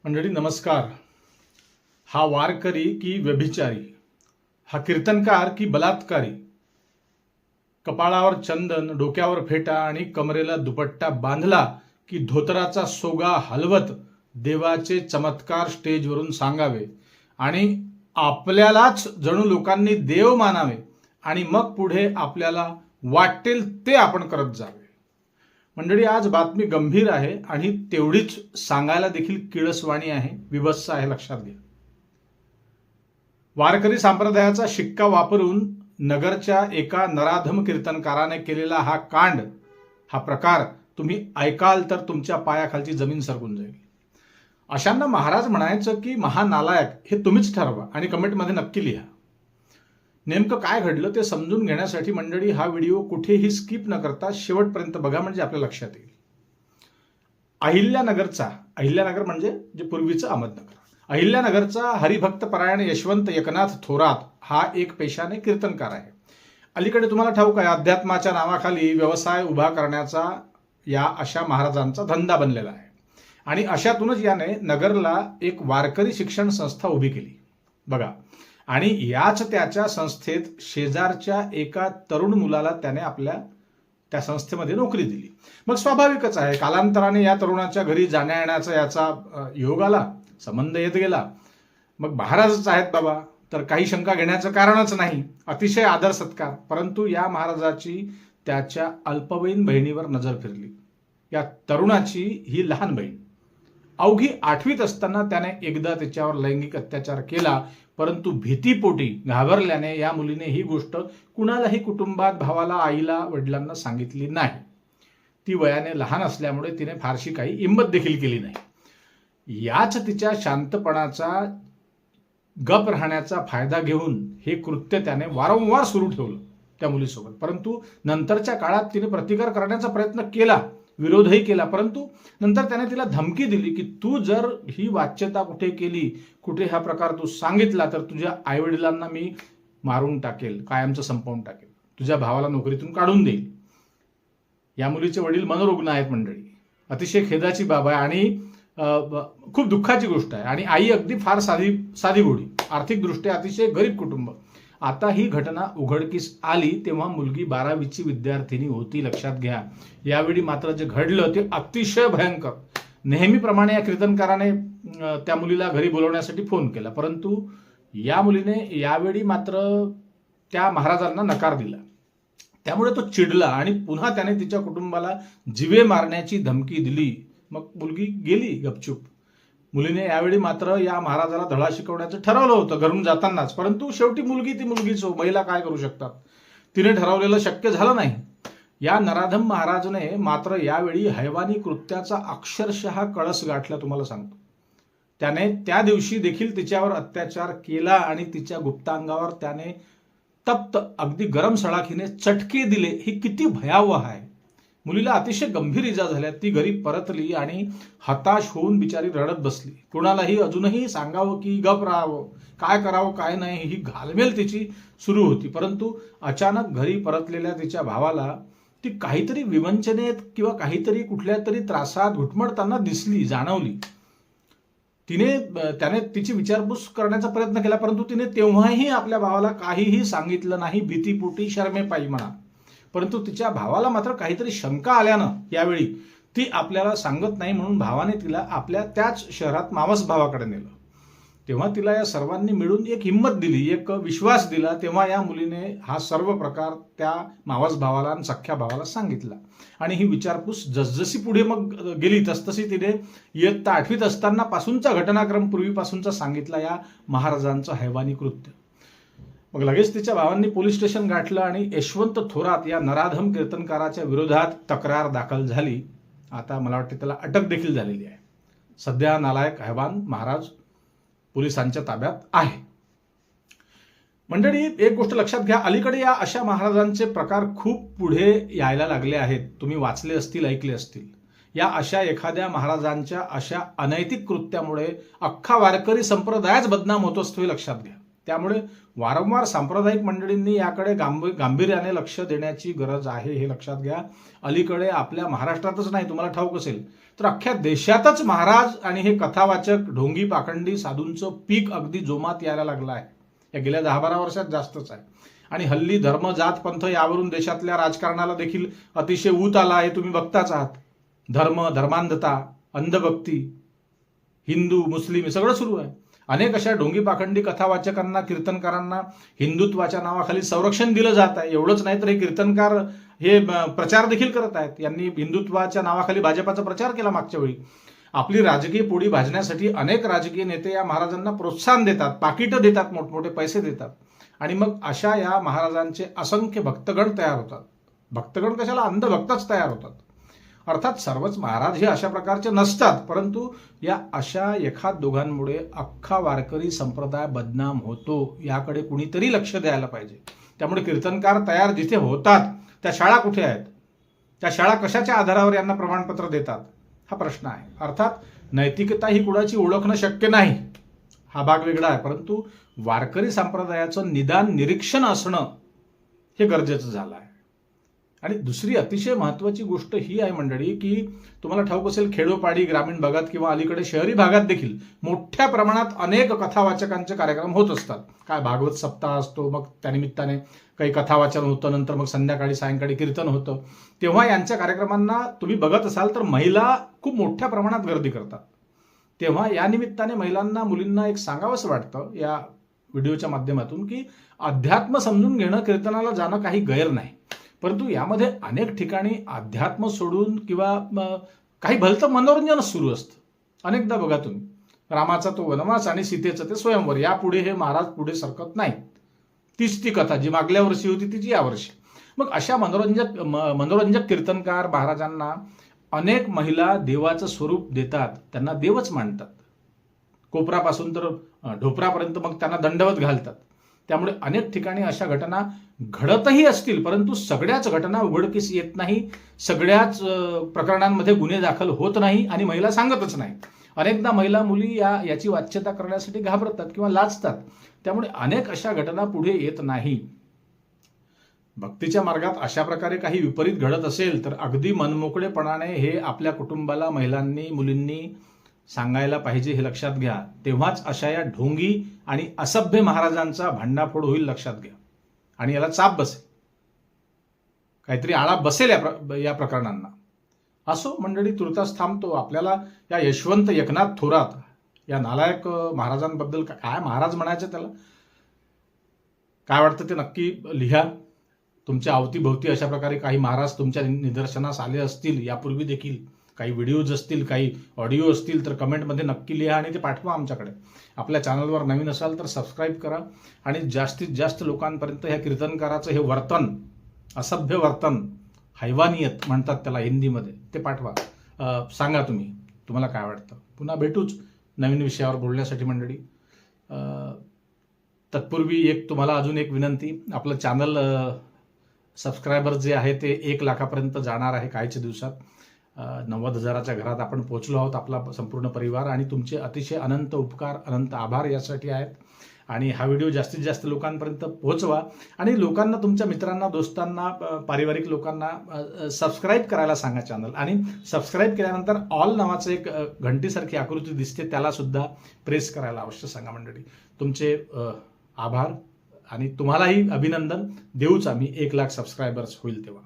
मंडळी नमस्कार. हा वारकरी की व्यभिचारी, हा कीर्तनकार की बलात्कारी, कपाळावर चंदन, डोक्यावर फेटा आणि कमरेला दुपट्टा बांधला की धोतराचा सोगा हलवत देवाचे चमत्कार स्टेजवरून सांगावे आणि आपल्यालाच जणू लोकांनी देव मानावे आणि मग पुढे आपल्याला वाटेल ते आपण करत जावे. मंडळी, आज बातमी गंभीर आहे आणि तेवढीच सांगायला देखील किळसवाणी आहे, विभत्स आहे, लक्षात घ्या. वारकरी संप्रदायाचा शिक्का वापरून नगरच्या एका नराधम कीर्तनकाराने केलेला हा कांड, हा प्रकार तुम्ही ऐकाल तर तुमच्या पायाखालची जमीन सरकून जाईल. अशांना महाराज म्हणायचं की महानालायक हे तुम्हीच ठरवा आणि कमेंटमध्ये नक्की लिहा. नेमकं काय घडलं ते समजून घेण्यासाठी मंडळी हा व्हिडिओ कुठेही स्किप न करता शेवटपर्यंत बघा, म्हणजे आपल्या लक्षात येईल. अहिल्यानगर म्हणजे जे पूर्वीचं अहमदनगर, अहिल्यानगरचा हरिभक्त परायण यशवंत एकनाथ थोरात हा एक पेशाने कीर्तनकार आहे. अलीकडे तुम्हाला ठाऊक आहे, अध्यात्माच्या नावाखाली व्यवसाय उभा करण्याचा या अशा महाराजांचा धंदा बनलेला आहे आणि अशातूनच याने नगरला एक वारकरी शिक्षण संस्था उभी केली बघा. आणि याच त्याच्या संस्थेत शेजारच्या एका तरुण मुलाला त्याने आपल्या त्या संस्थेमध्ये नोकरी दिली. मग स्वाभाविकच आहे, कालांतराने या तरुणाच्या घरी जाण्या येण्याचा याचा योग आला, संबंध येत गेला. मग महाराजच आहेत बाबा, तर काही शंका घेण्याचं कारणच नाही, अतिशय आदर सत्कार. परंतु या महाराजाची त्याच्या अल्पवयीन बहिणीवर नजर फिरली. या तरुणाची ही लहान बहीण, अवघी 8वीत असताना त्याने एकदा तिच्यावर लैंगिक अत्याचार केला, परंतु भीतीपोटी घाबरल्याने या मुलीने ही गोष्ट कुणालाही कुटुंबात, भावाला, आईला, वडिलांना सांगितली नाही. ती वयाने लहान असल्यामुळे तिने फारशी काही हिंमत देखील केली नाही. याच तिच्या शांतपणाचा, गप राहण्याचा फायदा घेऊन हे कृत्य त्याने वारंवार सुरू ठेवलं त्या मुलीसोबत. परंतु नंतरच्या काळात तिने प्रतिकार करण्याचा प्रयत्न केला, विरोधही केला, परंतु नंतर त्याने तिला धमकी दिली की तू जर ही वाच्यता कुठे केली, कुठे हा प्रकार तू सांगितला तर तुझ्या आईवडिलांना मी मारून टाकेल, कायमचं संपवून टाकेल, तुझ्या भावाला नोकरीतून काढून देईल. या मुलीचे वडील मनोरुग्ण आहेत मंडळी, अतिशय खेदाची बाब आहे आणि खूप दुःखाची गोष्ट आहे. आणि आई अगदी फार साधी गोडी, आर्थिकदृष्ट्या अतिशय गरीब कुटुंब. आता ही घटना उघडकीस आली तेव्हा मुलगी 12वीची विद्यार्थिनी होती, लक्षात घ्या. यावेळी मात्र जे घडलं ते अतिशय भयंकर. नेहमीप्रमाणे या कीर्तनकाराने त्या मुलीला घरी बोलवण्यासाठी फोन केला, परंतु या मुलीने यावेळी मात्र त्या महाराजांना नकार दिला. त्यामुळे तो चिडला आणि पुन्हा त्याने तिच्या कुटुंबाला जीवे मारण्याची धमकी दिली. मग मुलगी गेली गपचूप. मुलीने यावेळी मात्र या महाराजाला धडा शिकवण्याचं ठरवलं होतं घरून जातानाच, परंतु शेवटी मुलगी ती मुलगीच हो, महिला काय करू शकतात. तिने ठरवलेलं शक्य झालं नाही. या नराधम महाराजने मात्र यावेळी हैवानी कृत्याचा अक्षरशः कळस गाठला. तुम्हाला सांगतो, त्याने त्या दिवशी देखील तिच्यावर अत्याचार केला आणि तिच्या गुप्तांगावर त्याने तप्त, अगदी गरम सळाखीने चटके दिले. ही किती भयावह आहे. मुलीला अतिशय गंभीर इजा झाल्या. ती घरी परतली आणि हताश होऊन बिचारी रडत बसली. कुणालाही अजूनही सांगावं की गप राहावं, काय करावं काय नाही, ही घालमेल तिची सुरू होती. परंतु अचानक घरी परतलेल्या तिच्या भावाला ती काहीतरी विवंचनेत किंवा काहीतरी कुठल्या तरी त्रासात घुटमळताना दिसली, जाणवली. त्याने तिची विचारपूस करण्याचा प्रयत्न केला, परंतु तिने तेव्हाही आपल्या भावाला काहीही सांगितलं नाही, भीतीपोटी, शरमेपायी म्हणा. परंतु तिच्या भावाला मात्र काहीतरी शंका आल्यानं यावेळी ती आपल्याला सांगत नाही, म्हणून भावाने तिला आपल्या त्याच शहरात मावस भावाकडे नेलं. तेव्हा तिला या सर्वांनी मिळून एक हिंमत दिली, एक विश्वास दिला. तेव्हा या मुलीने हा सर्व प्रकार त्या मावस भावाला आणि सख्या भावाला सांगितला आणि ही विचारपूस जसजशी पुढे मग गेली तसतशी तिने इयत्ता 8वीत असताना पासूनचा घटनाक्रम पूर्वीपासूनचा सांगितला या महाराजांचं हैवानी कृत्य. मग लगेच तिच्या भावांनी पोलीस स्टेशन गाठलं आणि यशवंत थोरात या नराधम कीर्तनकाराच्या विरोधात तक्रार दाखल झाली. आता मला वाटते त्याला अटक देखील झालेली आहे. सध्या नालायक हैवान महाराज पोलिसांच्या ताब्यात आहे. मंडळी, एक गोष्ट लक्षात घ्या, अलीकडे या अशा महाराजांचे प्रकार खूप पुढे यायला लागले आहेत. तुम्ही वाचले असतील, ऐकले असतील. या अशा एखाद्या महाराजांच्या अशा अनैतिक कृत्यामुळे अख्खा वारकरी संप्रदायच बदनाम होतो असतो, हे लक्षात घ्या. त्यामुळे वारंवार सांप्रदायिक मंडळींनी याकडे गांभीर्याने लक्ष देण्याची गरज आहे, हे लक्षात घ्या. अलीकडे आपल्या महाराष्ट्रातच नाही, तुम्हाला ठाऊक असेल तर अख्ख्या देशातच महाराज आणि हे कथावाचक ढोंगी पाखंडी साधूंचं पीक अगदी जोमात यायला लागलं आहे. या गेल्या 10-12 वर्षात जास्तच आहे. आणि हल्ली धर्म, जात, पंथ यावरून देशातल्या राजकारणाला देखील अतिशय ऊत आला आहे, तुम्ही बघताच आहात. धर्म, धर्मांधता, अंधभक्ती, हिंदू, मुस्लिम हे सगळं सुरू आहे. अनेक अशा ढोंगी पाखंडी कथावाचकांना, कीर्तनकारांना हिंदुत्वाच्या नावाखाली संरक्षण दिलं जात आहे. एवढंच नाही तर हे कीर्तनकार हे प्रचार देखील करत आहेत. यांनी हिंदुत्वाच्या नावाखाली भाजपाचा प्रचार केला मागच्या वेळी. आपली राजकीय पोळी भाजण्यासाठी अनेक राजकीय नेते या महाराजांना प्रोत्साहन देतात, पाकिटं देतात, मोठमोठे पैसे देतात. आणि मग अशा या महाराजांचे असंख्य भक्तगण तयार होतात. भक्तगण कशाला, अंधभक्तच तयार होतात. अर्थात सर्वच महाराज हे अशा प्रकारचे नसतात, परंतु या अशा एखाद दोघांमुळे अख्खा वारकरी संप्रदाय बदनाम होतो. याकडे कुणीतरी लक्ष द्यायला पाहिजे. त्यामुळे कीर्तनकार तयार जिथे होतात त्या शाळा कुठे आहेत, त्या शाळा कशाच्या आधारावर यांना प्रमाणपत्र देतात, हा प्रश्न आहे. अर्थात नैतिकता ही कुणाची ओळखणं शक्य नाही, हा भाग वेगळा आहे, परंतु वारकरी संप्रदायाचं निदान निरीक्षण असणं हे गरजेचं झालं आहे. आणि दुसरी अतिशय महत्त्वाची गोष्ट ही आहे मंडळी, की तुम्हाला ठाऊक असेल खेडोपाडी, ग्रामीण भागात किंवा अलीकडे शहरी भागात देखील मोठ्या प्रमाणात अनेक कथावाचकांचे कार्यक्रम होत असतात. काय भागवत सप्ताह असतो, मग त्यानिमित्ताने काही कथावाचन होतं, नंतर मग संध्याकाळी सायंकाळी कीर्तन होतं. तेव्हा यांच्या कार्यक्रमांना तुम्ही बघत असाल तर महिला खूप मोठ्या प्रमाणात गर्दी करतात. तेव्हा या निमित्ताने महिलांना, मुलींना एक सांगावंसं वाटतं या व्हिडिओच्या माध्यमातून, की अध्यात्म समजून घेणं, कीर्तनाला जाणं काही गैर नाही, परंतु यामध्ये अनेक ठिकाणी अध्यात्म सोडून किंवा काही भलतं मनोरंजनच सुरू असतं. अनेकदा बघा तुम्ही, रामाचा तो वनवास आणि सीतेचं ते स्वयंवर, यापुढे हे महाराज पुढे सरकत नाहीत. तीच ती कथा जी मागल्या वर्षी होती तीच या वर्षी. मग अशा मनोरंजक कीर्तनकार महाराजांना अनेक महिला देवाचं स्वरूप देतात, त्यांना देवच मानतात. कोपरापासून तर ढोपरापर्यंत मग त्यांना दंडवत घालतात. त्यामुळे अनेक ठिकाणी अशा घटना घडतही असतील, परंतु सगळ्याच घटना उघडकीस येत नाही, सगळ्याच प्रकरणांमध्ये गुन्हे दाखल होत नाही आणि महिला सांगतच नाही. अनेकदा महिला, मुली याची वाच्यता करण्यासाठी घाबरतात किंवा लाजतात. त्यामुळे अनेक अशा घटना पुढे येत नाही. भक्तीच्या मार्गात अशा प्रकारे काही विपरीत घडत असेल तर अगदी मनमोकळेपणाने हे आपल्या कुटुंबाला, महिलांनी, मुलींनी सांगायला पाहिजे, हे लक्षात घ्या. तेव्हाच अशा या ढोंगी आणि असभ्य महाराजांचा भांडाफोड होईल, लक्षात घ्या. आणि याला चाप बसेल, काहीतरी आळा बसेल या प्रकरणांना. असो मंडळी, तुर्तास थांबतो. आपल्याला या यशवंत एकनाथ थोरात या नालायक महाराजांबद्दल, काय महाराज म्हणायचं त्याला, काय वाटतं ते नक्की लिहा. तुमच्या अवतीभोवती अशा प्रकारे काही महाराज तुमच्या निदर्शनास आले असतील, यापूर्वी देखील काही व्हिडिओज असतील, काही ऑडिओ असतील, तर कमेंटमध्ये नक्की लिहा आणि ते पाठवा आमच्याकडे. आपल्या चॅनलवर नवीन असाल तर सबस्क्राईब करा आणि जास्तीत जास्त लोकांपर्यंत ह्या कीर्तनकाराचं हे वर्तन, असभ्य वर्तन, हैवानियत म्हणतात त्याला हिंदीमध्ये, ते पाठवा. सांगा तुम्हाला काय वाटतं. पुन्हा भेटूच नवीन विषयावर बोलण्यासाठी मंडळी. तत्पूर्वी तुम्हाला अजून एक विनंती, आपलं चॅनल सबस्क्रायबर जे आहे ते 1 लाखापर्यंत जाणार आहे काहीच्या दिवसात. 90,000च्या घरात आपण पोहोचलो आहोत, आपला संपूर्ण परिवार. आणि तुमचे अतिशय अनंत उपकार, अनंत आभार यासाठी आहेत. आणि हा व्हिडिओ जास्तीत जास्त लोकांपर्यंत पोहोचवा आणि लोकांना, तुमच्या मित्रांना, दोस्तांना, पारिवारिक लोकांना सबस्क्राईब करायला सांगा चॅनल. आणि सबस्क्राईब केल्यानंतर ऑल नावाचं एक घंटीसारखी आकृती दिसते, त्याला सुद्धा प्रेस करायला अवश्य सांगा मंडळी. तुमचे आभार आणि तुम्हालाही अभिनंदन. देऊच आम्ही 1 लाख सबस्क्रायबर्स होईल तेव्हा.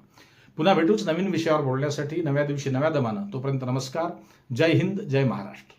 पुन्हा भेटूच नवीन विषयावर बोलण्यासाठी, नव्या दिवशी नव्या दमानं. तोपर्यंत नमस्कार. जय हिंद, जय महाराष्ट्र.